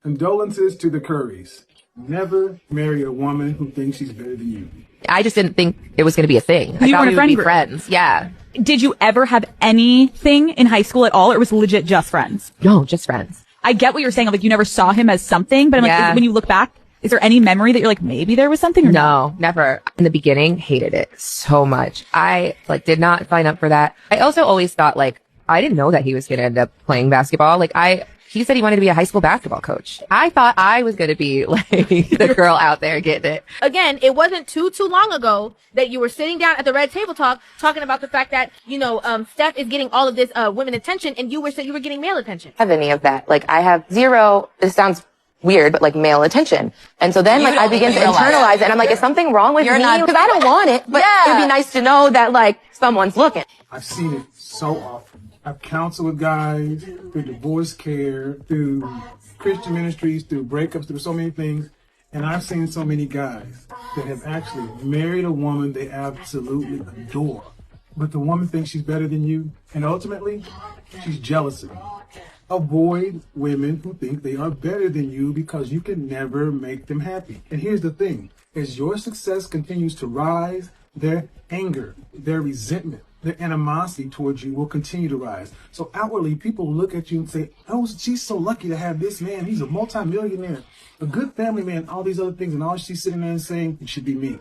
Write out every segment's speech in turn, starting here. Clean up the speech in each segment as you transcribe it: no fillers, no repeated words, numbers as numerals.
Condolences to the Currys. Never marry a woman who thinks she's better than you. I just didn't think it was going to be a thing. You I thought weren't we a friend would be group. friends. Yeah. Did you ever have anything in high school at all, or it was legit just friends? No, just friends. I get what you're saying. Like, you never saw him as something, but I'm Yeah. like, when you look back, is there any memory that you're like, maybe there was something? Or No, never. In the beginning, hated it so much. I did not sign up for that. I also always thought I didn't know that he was going to end up playing basketball. He said he wanted to be a high school basketball coach. I thought I was going to be the girl out there getting it. Again, it wasn't too long ago that you were sitting down at the Red Table Talk talking about the fact that, Steph is getting all of this women attention, and you were getting male attention. I have any of that. I have zero, this sounds weird, but male attention. And so then I begin to internalize it, and I'm like, is something wrong with me? Because I don't want it, but it'd be nice to know that someone's looking. I've seen it so often. I've counseled with guys through divorce care, through Christian ministries, through breakups, through so many things. And I've seen so many guys that have actually married a woman they absolutely adore. But the woman thinks she's better than you. And ultimately, she's jealous of you. Avoid women who think they are better than you because you can never make them happy. And here's the thing. As your success continues to rise, their anger, their resentment, their animosity towards you will continue to rise. So outwardly, people look at you and say, oh, she's so lucky to have this man. He's a multimillionaire, a good family man, all these other things. And all she's sitting there and saying, it should be me.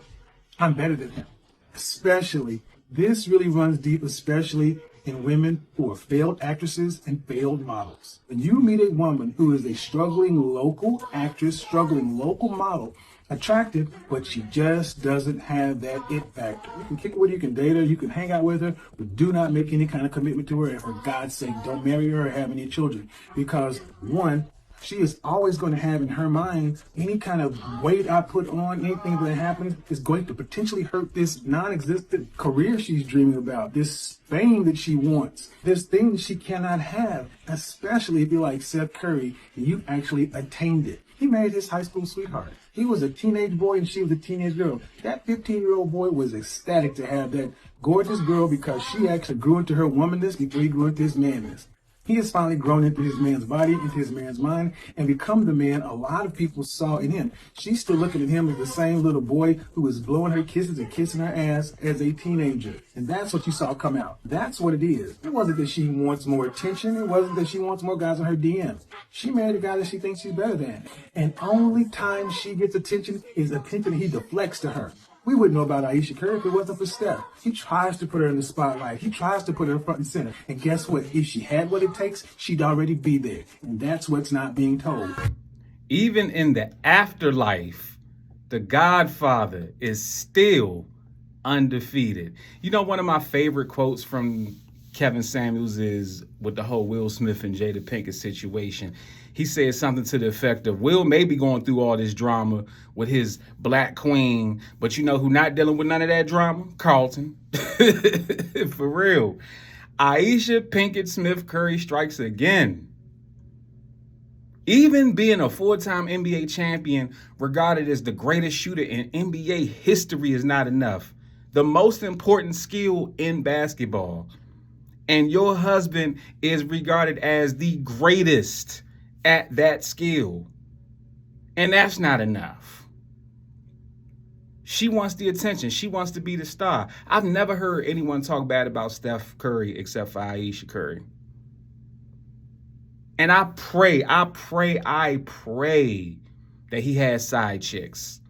I'm better than him. Especially, this really runs deep, especially in women who are failed actresses and failed models. When you meet a woman who is a struggling local actress, struggling local model, attractive, but she just doesn't have that it factor. You can kick it with her, you can date her, you can hang out with her, but do not make any kind of commitment to her. And for God's sake, don't marry her or have any children. Because one, she is always going to have in her mind any kind of weight I put on, anything that happens is going to potentially hurt this non-existent career she's dreaming about, this fame that she wants, this thing that she cannot have, especially if you're like Seth Curry and you actually attained it. He married his high school sweetheart. He was a teenage boy and she was a teenage girl. That 15-year-old boy was ecstatic to have that gorgeous girl because she actually grew into her womanness before he grew into his manness. He has finally grown into his man's body, into his man's mind, and become the man a lot of people saw in him. She's still looking at him as the same little boy who was blowing her kisses and kissing her ass as a teenager. And that's what you saw come out. That's what it is. It wasn't that she wants more attention. It wasn't that she wants more guys on her DMs. She married a guy that she thinks she's better than. And only time she gets attention is attention he deflects to her. We wouldn't know about Ayesha Curry if it wasn't for Steph. He tries to put her in the spotlight. He tries to put her front and center. And guess what? If she had what it takes, she'd already be there. And that's what's not being told. Even in the afterlife, the Godfather is still undefeated. You know, one of my favorite quotes from Kevin Samuels is with the whole Will Smith and Jada Pinkett situation. He said something to the effect of, Will may be going through all this drama with his black queen, but you know who not dealing with none of that drama? Carlton. For real. Ayesha Pinkett Smith Curry strikes again. Even being a four-time NBA champion, regarded as the greatest shooter in NBA history, is not enough. The most important skill in basketball. And your husband is regarded as the greatest at that skill. And that's not enough. She wants the attention. She wants to be the star. I've never heard anyone talk bad about Steph Curry except for Ayesha Curry. And I pray that he has side chicks.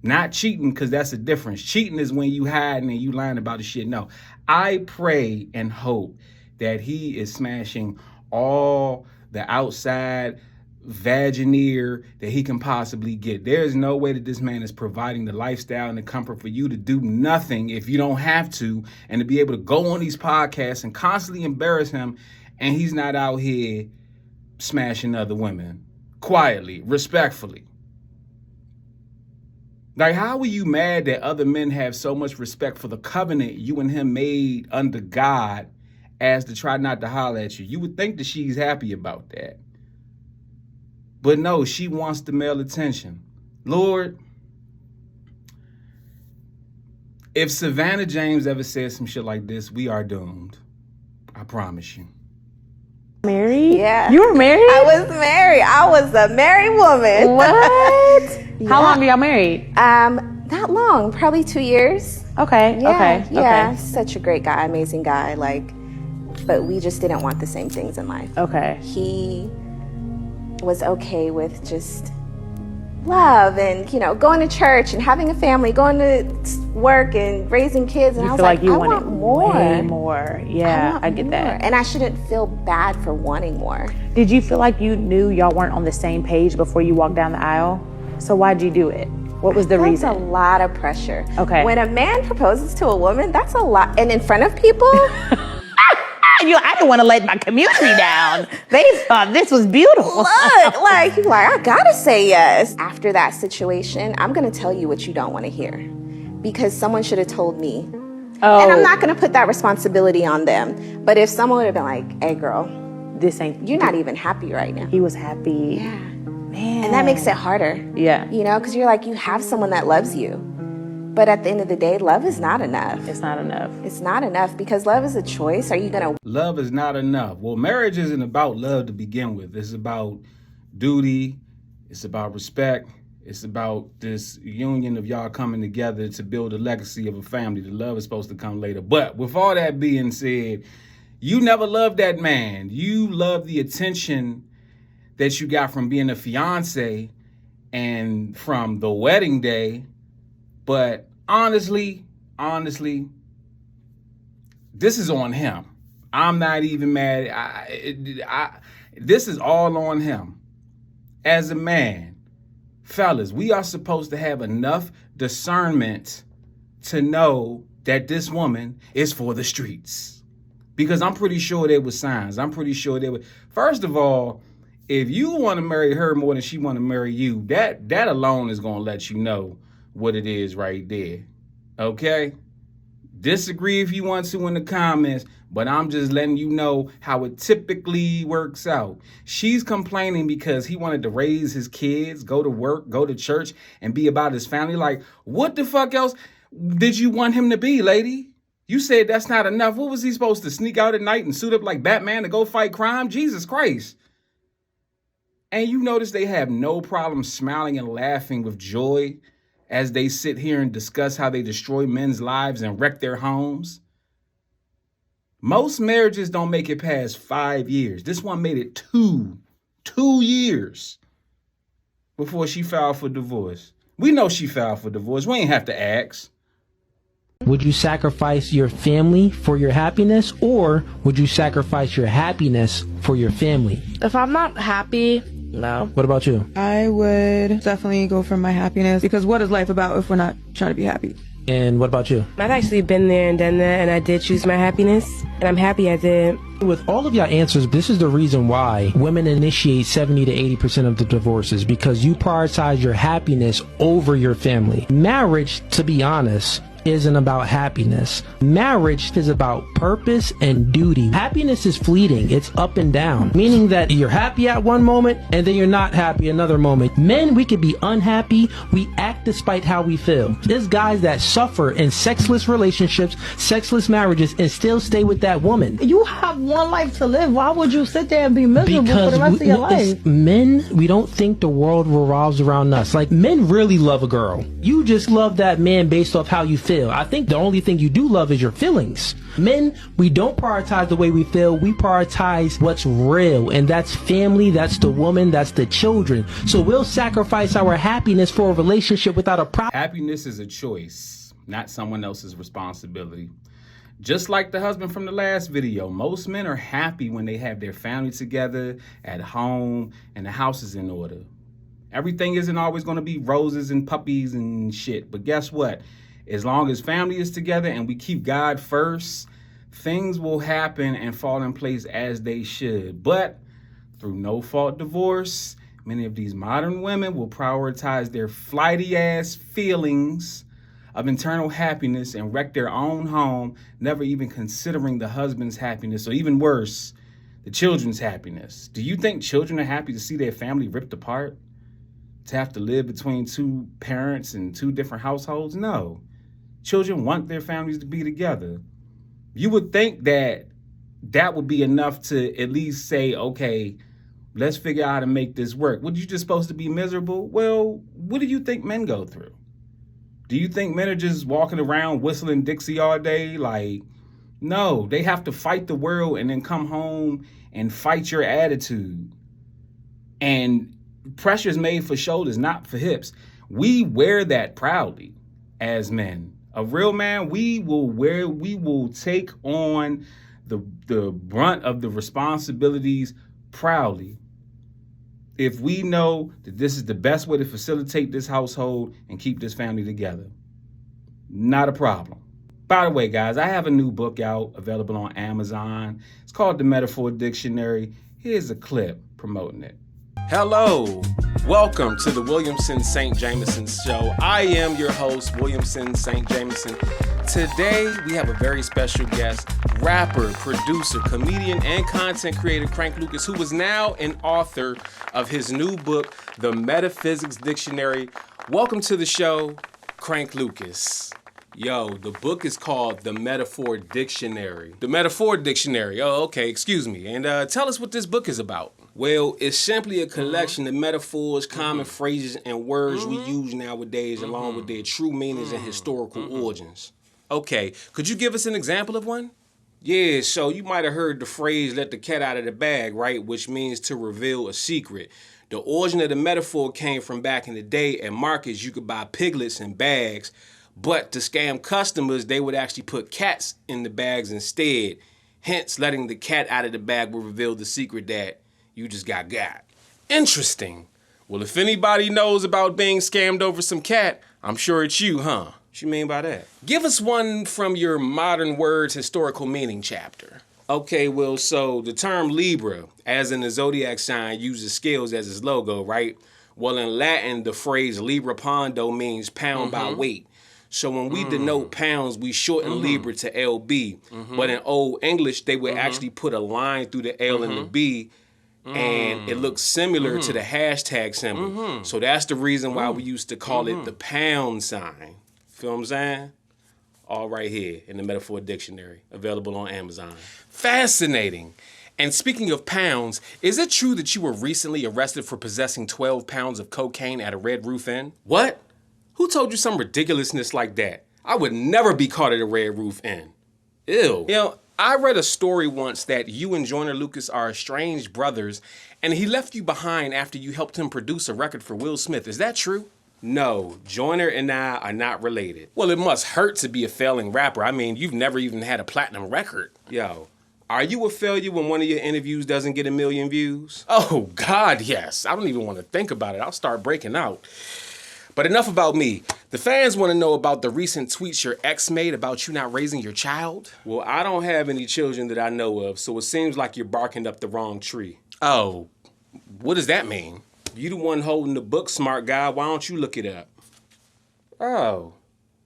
Not cheating, because that's a difference. Cheating is when you hiding and you lying about the shit. No, I pray and hope that he is smashing all the outside vagineer that he can possibly get. There is no way that this man is providing the lifestyle and the comfort for you to do nothing if you don't have to, and to be able to go on these podcasts and constantly embarrass him, and he's not out here smashing other women quietly, respectfully. Like, how are you mad that other men have so much respect for the covenant you and him made under God as to try not to holler at you? You would think that she's happy about that. But no, she wants the male attention. Lord, if Savannah James ever says some shit like this, we are doomed. I promise you. Married? Yeah. You were married? I was married. married. I was a married woman. What? How long are y'all married? Not long, probably 2 years. Okay. Yeah, Okay. such a great guy, amazing guy. But we just didn't want the same things in life. Okay. He was okay with just love and, going to church and having a family, going to work and raising kids. And You I was feel like you I wanted want more. way more. Yeah, want I get more. that. And I shouldn't feel bad for wanting more. Did you feel like you knew y'all weren't on the same page before you walked down the aisle? So why'd you do it? What was the That's reason? a lot of pressure. Okay. When a man proposes to a woman, that's a lot. And in front of people, I didn't want to let my community down. They thought this was beautiful. look, I gotta say yes. After that situation, I'm gonna tell you what you don't want to hear. Because someone should have told me. Oh, And I'm not gonna put that responsibility on them. But if someone would have been like, hey girl, this ain't. you're not even happy right now. He was happy. Yeah. Man. And that makes it harder. Yeah. Because you're like, you have someone that loves you. But at the end of the day, love is not enough. It's not enough. It's not enough because love is a choice. Are you going to... Love is not enough. Well, marriage isn't about love to begin with. It's about duty. It's about respect. It's about this union of y'all coming together to build a legacy of a family. The love is supposed to come later. But with all that being said, you never loved that man. You loved the attention that you got from being a fiance and from the wedding day. But honestly, this is on him. I'm not even mad. This is all on him. As a man, fellas, we are supposed to have enough discernment to know that this woman is for the streets. Because I'm pretty sure there were signs. I'm pretty sure there were. First of all, if you want to marry her more than she want to marry you, that alone is going to let you know what it is right there. Okay? Disagree if you want to in the comments, but I'm just letting you know how it typically works out. She's complaining because he wanted to raise his kids, go to work, go to church, and be about his family. Like, what the fuck else did you want him to be, lady? You said that's not enough. What was he supposed to sneak out at night and suit up like Batman to go fight crime? Jesus Christ. And you notice they have no problem smiling and laughing with joy as they sit here and discuss how they destroy men's lives and wreck their homes. Most marriages don't make it past 5 years. This one made it 2 years before she filed for divorce. We know she filed for divorce. We ain't have to ask. Would you sacrifice your family for your happiness, or would you sacrifice your happiness for your family? If I'm not happy, no. What about you? I would definitely go for my happiness, because what is life about if we're not trying to be happy? And what about you? I've actually been there and done that, and I did choose my happiness, and I'm happy I did. With all of your answers, this is the reason why women initiate 70 to 80% of the divorces, because you prioritize your happiness over your family. Marriage, to be honest, isn't about happiness. Marriage is about purpose and duty. Happiness is fleeting. It's up and down, meaning that you're happy at one moment and then you're not happy another moment. Men, we could be unhappy. We act despite how we feel. There's guys that suffer in sexless relationships, sexless marriages, and still stay with that woman. You have one life to live. Why would you sit there and be miserable for the rest of your life? Men, we don't think the world revolves around us. Like, men really love a girl. You just love that man based off how you feel. I think the only thing you do love is your feelings. Men, we don't prioritize the way we feel. We prioritize what's real, and that's family, that's the woman, that's the children. So we'll sacrifice our happiness for a relationship without a problem. Happiness is a choice, not someone else's responsibility. Just like the husband from the last video, most men are happy when they have their family together at home and the house is in order. Everything isn't always going to be roses and puppies and shit, but guess what? As long as family is together and we keep God first, things will happen and fall in place as they should. But through no-fault divorce, many of these modern women will prioritize their flighty-ass feelings of internal happiness and wreck their own home, never even considering the husband's happiness, or even worse, the children's happiness. Do you think children are happy to see their family ripped apart? To have to live between two parents and two different households? No. Children want their families to be together. You would think that that would be enough to at least say, okay, Let's figure out how to make this work. What, you just supposed to be miserable? Well, what do you think men go through? Do you think men are just walking around whistling Dixie all day? Like, no, they have to fight the world and then come home and fight your attitude. And pressure is made for shoulders, not for hips. We wear that proudly as men. A real man, we will take on the brunt of the responsibilities proudly if we know that this is the best way to facilitate this household and keep this family together. Not a problem. By the way, guys, I have a new book out available on Amazon. It's called The Metaphor Dictionary. Here's a clip promoting it. Hello, welcome to the Williamson St. Jameson Show. I am your host, Williamson St. Jameson. Today, we have a very special guest, rapper, producer, comedian, and content creator, Crank Lucas, who is now an author of his new book, The Metaphysics Dictionary. Welcome to the show, Crank Lucas. Yo, the book is called The Metaphor Dictionary. The Metaphor Dictionary. Oh, okay, excuse me. And tell us what this book is about. Well, it's simply a collection of metaphors, common phrases, and words we use nowadays, along with their true meanings and historical origins. Okay, could you give us an example of one? Yeah, so you might have heard the phrase, let the cat out of the bag, right? Which means to reveal a secret. The origin of the metaphor came from back in the day. At markets, you could buy piglets in bags, but to scam customers, they would actually put cats in the bags instead. Hence, letting the cat out of the bag will reveal the secret that you just got. Interesting. Well, if anybody knows about being scammed over some cat, I'm sure it's you, huh? What you mean by that? Give us one from your modern words historical meaning chapter. Okay, well, so the term Libra, as in the zodiac sign, uses scales as its logo, right? Well, in Latin, the phrase Libra Pondo means pound by weight. So when we denote pounds, we shorten Libra to LB. But in Old English, they would actually put a line through the L and the B, and it looks similar to the hashtag symbol. So that's the reason why we used to call it the pound sign. Feel what I'm saying? All right here in the Metaphor Dictionary, available on Amazon. Fascinating. And speaking of pounds, is it true that you were recently arrested for possessing 12 pounds of cocaine at a Red Roof Inn? What? Who told you some ridiculousness like that? I would never be caught at a Red Roof Inn. Ew. You know, I read a story once that you and Joyner Lucas are estranged brothers, and he left you behind after you helped him produce a record for Will Smith. Is that true? No, Joyner and I are not related. Well, it must hurt to be a failing rapper. I mean, you've never even had a platinum record. Yo, are you a failure when one of your interviews doesn't get 1 million views? Oh, God, yes. I don't even want to think about it. I'll start breaking out. But enough about me. The fans want to know about the recent tweets your ex made about you not raising your child. Well, I don't have any children that I know of, so it seems like you're barking up the wrong tree. Oh, what does that mean? You the one holding the book, smart guy. Why don't you look it up? Oh,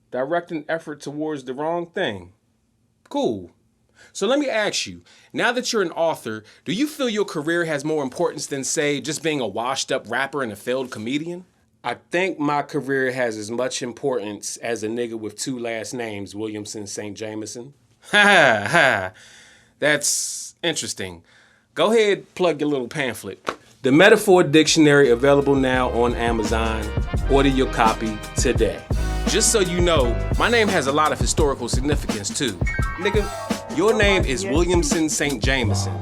directing effort towards the wrong thing. Cool. So let me ask you, now that you're an author, do you feel your career has more importance than, say, just being a washed-up rapper and a failed comedian? I think my career has as much importance as a nigga with 2 last names, Williamson St. Jameson. Ha ha. That's interesting. Go ahead, plug your little pamphlet. The Metaphor Dictionary, available now on Amazon. Order your copy today. Just so you know, my name has a lot of historical significance too. Nigga, your name is Williamson St. Jameson.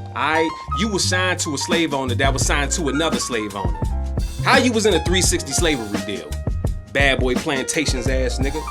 You was signed to a slave owner that was signed to another slave owner. How you was in a 360 slavery deal? Bad boy plantations ass nigga.